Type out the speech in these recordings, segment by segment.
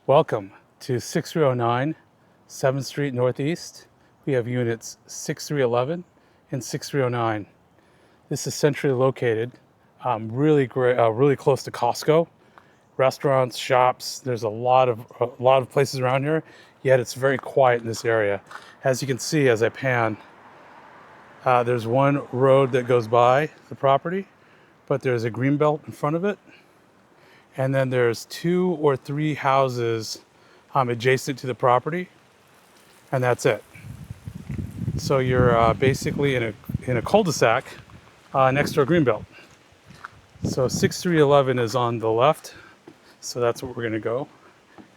Welcome to 6309 7th Street Northeast. We have units 6311 and 6309. This is centrally located, really great, really close to Costco, restaurants, shops. There's a lot of places around here. Yet it's very quiet in this area. As you can see, as I pan, there's one road that goes by the property, but there's a green belt in front of it. And then there's 2 or 3 houses adjacent to the property, and that's it. So you're basically in a cul-de-sac next to a greenbelt. So 6311 is on the left, so that's what we're going to go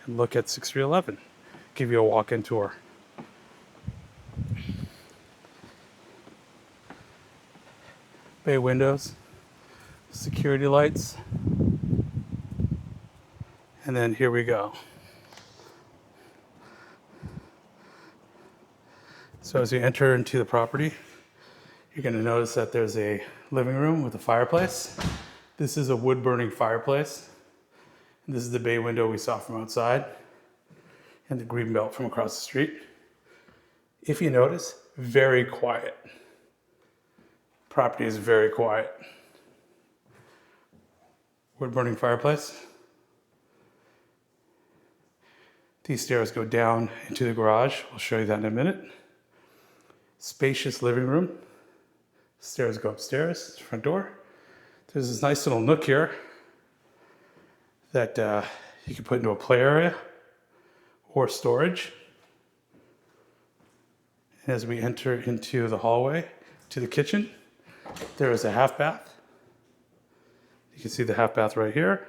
and look at 6311. Give you a walk-in tour. Bay windows, security lights, and then here we go. So as you enter into the property, you're going to notice that there's a living room with a fireplace. This is a wood-burning fireplace. This is the bay window we saw from outside and the green belt from across the street. If you notice, very quiet. Property is very quiet. Wood-burning fireplace. These stairs go down into the garage. We'll show you that in a minute. Spacious living room. Stairs go upstairs, front door. There's this nice little nook here that you can put into a play area or storage. And as we enter into the hallway to the kitchen, there is a half bath. You can see the half bath right here.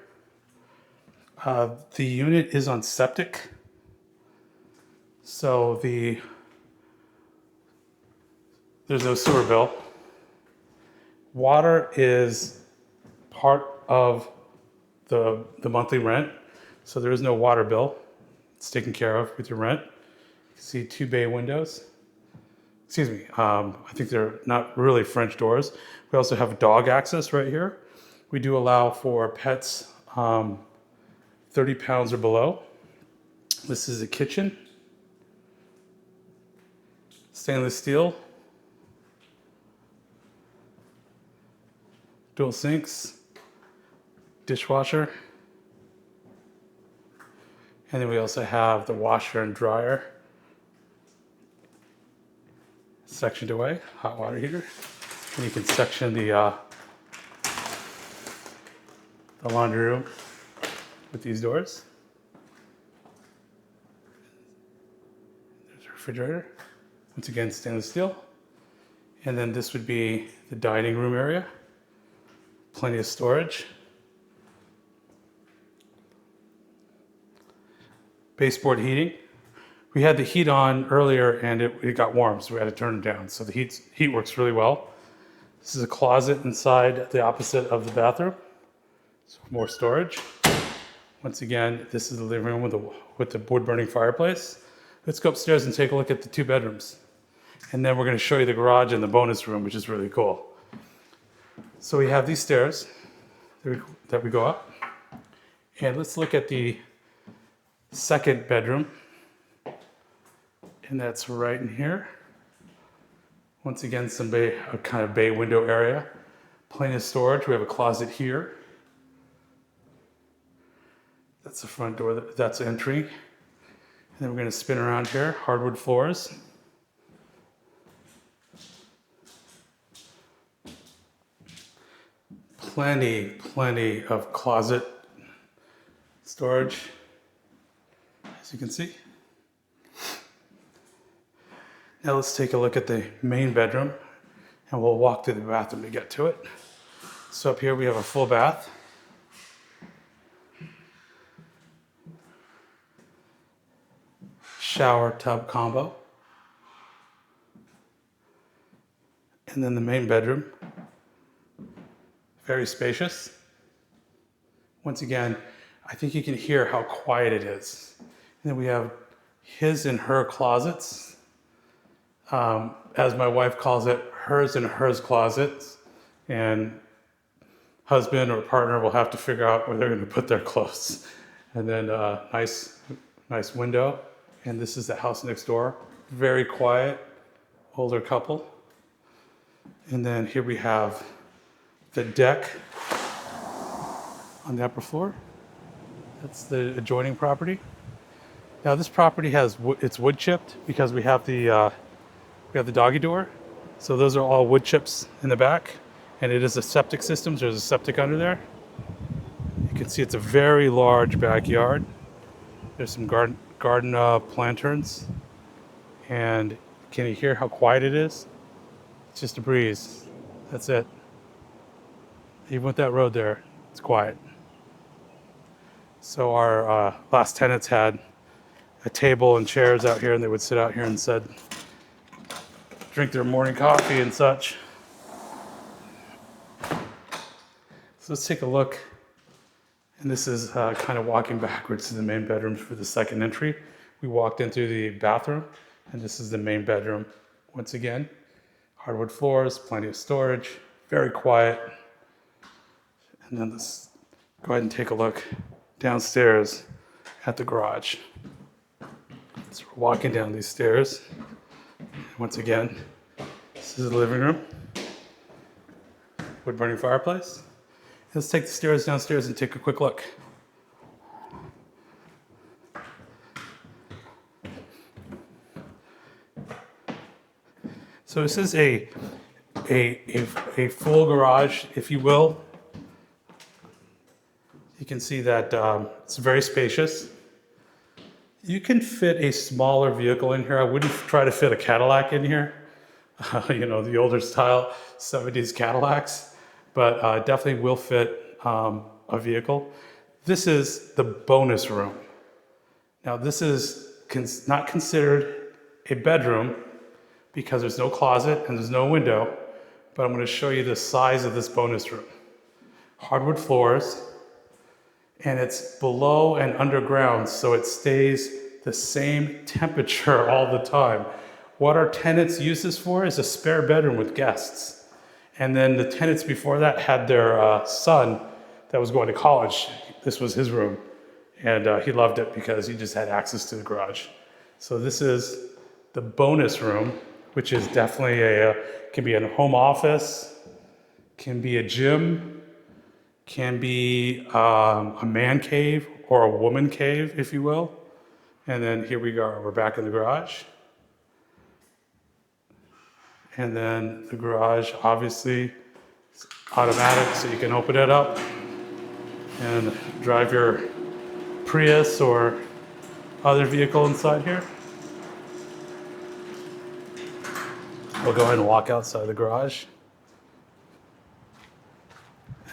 The unit is on septic. So there's no sewer bill. Water is part of the monthly rent, so there is no water bill. It's taken care of with your rent. You can see 2 bay windows. Excuse me, I think they're not really French doors. We also have dog access right here. We do allow for pets 30 pounds or below. This is the kitchen. Stainless steel. Dual sinks, dishwasher, and then we also have the washer and dryer sectioned away, hot water heater, and you can section the laundry room with these doors. There's a refrigerator, once again stainless steel, and then this would be the dining room area. Plenty of storage. Baseboard heating. We had the heat on earlier and it got warm, so we had to turn it down. So the heat works really well. This is a closet inside the opposite of the bathroom. So more storage. Once again, this is the living room with the wood-burning fireplace. Let's go upstairs and take a look at the 2 bedrooms. And then we're going to show you the garage and the bonus room, which is really cool. So we have these stairs that we go up, and let's look at the 2nd bedroom, and that's right in here. Once again, a kind of bay window area, plenty of storage. We have a closet here. That's the front door that's entry, and then we're going to spin around here. Hardwood floors. Plenty of closet storage, as you can see. Now let's take a look at the main bedroom, and we'll walk through the bathroom to get to it. So up here we have a full bath. Shower tub combo. And then the main bedroom. Very spacious. Once again, I think you can hear how quiet it is. And then we have his and her closets. As my wife calls it, hers and hers closets. And husband or partner will have to figure out where they're going to put their clothes. and then nice window. And this is the house next door. Very quiet, older couple. And then here we have the deck on the upper floor. That's the adjoining property. Now this property it's wood chipped because we have the doggy door. So those are all wood chips in the back, and it is a septic system. There's a septic under there. You can see it's a very large backyard. There's some garden planterns, and can you hear how quiet it is? It's just a breeze. That's it. Even with that road there, it's quiet. So our last tenants had a table and chairs out here, and they would sit out here and drink their morning coffee and such. So let's take a look. And this is kind of walking backwards to the main bedroom for the second entry. We walked into the bathroom, and this is the main bedroom. Once again, hardwood floors, plenty of storage, very quiet. And then let's go ahead and take a look downstairs at the garage. So we're walking down these stairs. Once again, this is the living room. Wood burning fireplace. Let's take the stairs downstairs and take a quick look. So this is a full garage, if you will. You can see that it's very spacious. You can fit a smaller vehicle in here. I wouldn't try to fit a Cadillac in here. The older style 70s Cadillacs, but definitely will fit a vehicle. This is the bonus room. Now this is not considered a bedroom because there's no closet and there's no window, but I'm going to show you the size of this bonus room. Hardwood floors, and it's below and underground, so it stays the same temperature all the time. What our tenants use this for is a spare bedroom with guests. And then the tenants before that had their son that was going to college. This was his room, and he loved it because he just had access to the garage. So this is the bonus room, which is definitely can be a home office, can be a gym, can be a man cave or a woman cave, if you will. And then here we go, we're back in the garage. And then the garage, obviously, is automatic, so you can open it up and drive your Prius or other vehicle inside here. We'll go ahead and walk outside the garage.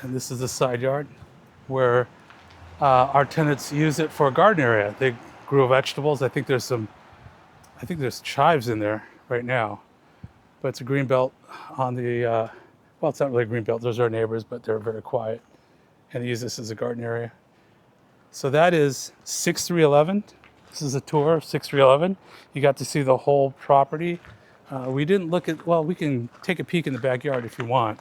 And this is the side yard where our tenants use it for a garden area. They grew vegetables. I think there's chives in there right now. But it's a green belt on the, well, it's not really a green belt. Those are our neighbors, but they're very quiet. And they use this as a garden area. So that is 6311. This is a tour of 6311. You got to see the whole property. We didn't look at, well, we can take a peek in the backyard if you want.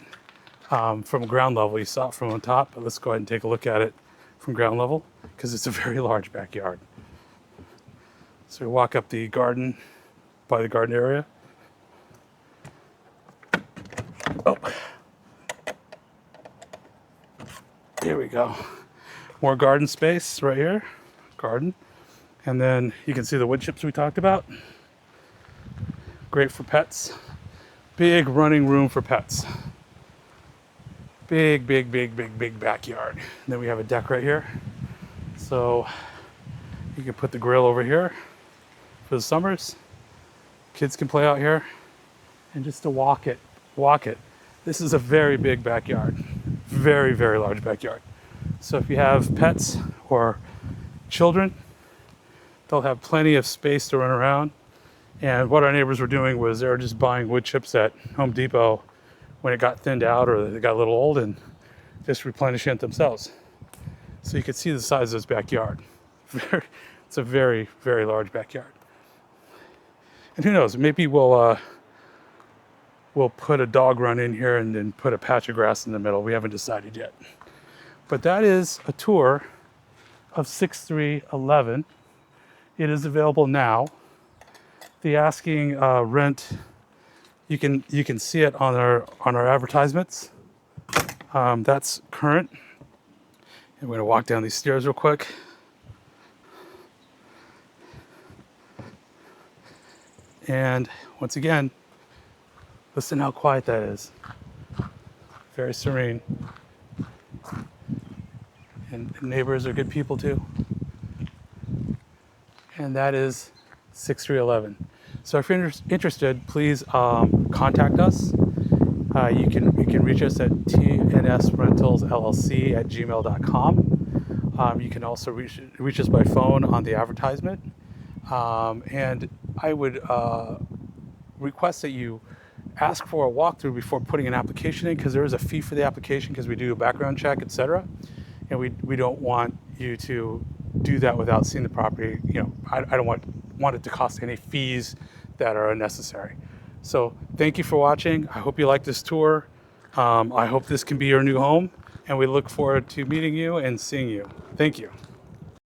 From ground level, you saw it from on top, but let's go ahead and take a look at it from ground level because it's a very large backyard. So we walk up the garden, by the garden area. Oh, here we go. More garden space right here, garden. And then you can see the wood chips we talked about. Great for pets. Big running room for pets. Big backyard. And then we have a deck right here. So you can put the grill over here for the summers. Kids can play out here. And just to walk it. This is a very big backyard. Very large backyard. So if you have pets or children, they'll have plenty of space to run around. And what our neighbors were doing was they were just buying wood chips at Home Depot when it got thinned out or they got a little old and just replenishing it themselves. So you can see the size of this backyard. It's a very large backyard. And who knows, maybe we'll put a dog run in here and then put a patch of grass in the middle. We haven't decided yet. But that is a tour of 6311. It is available now. The asking rent, you can see it on our advertisements. That's current. And we're gonna walk down these stairs real quick. And once again, listen how quiet that is. Very serene. And neighbors are good people too. And that is 6311. So if you're interested, please contact us. You can reach us at T&S Rentals LLC at gmail.com. You can also reach us by phone on the advertisement. And I would request that you ask for a walkthrough before putting an application in, because there is a fee for the application because we do a background check, etc. And we don't want you to do that without seeing the property. I don't want it to cost any fees that are unnecessary. So thank you for watching. I hope you like this tour. I hope this can be your new home, and we look forward to meeting you and seeing you. Thank you.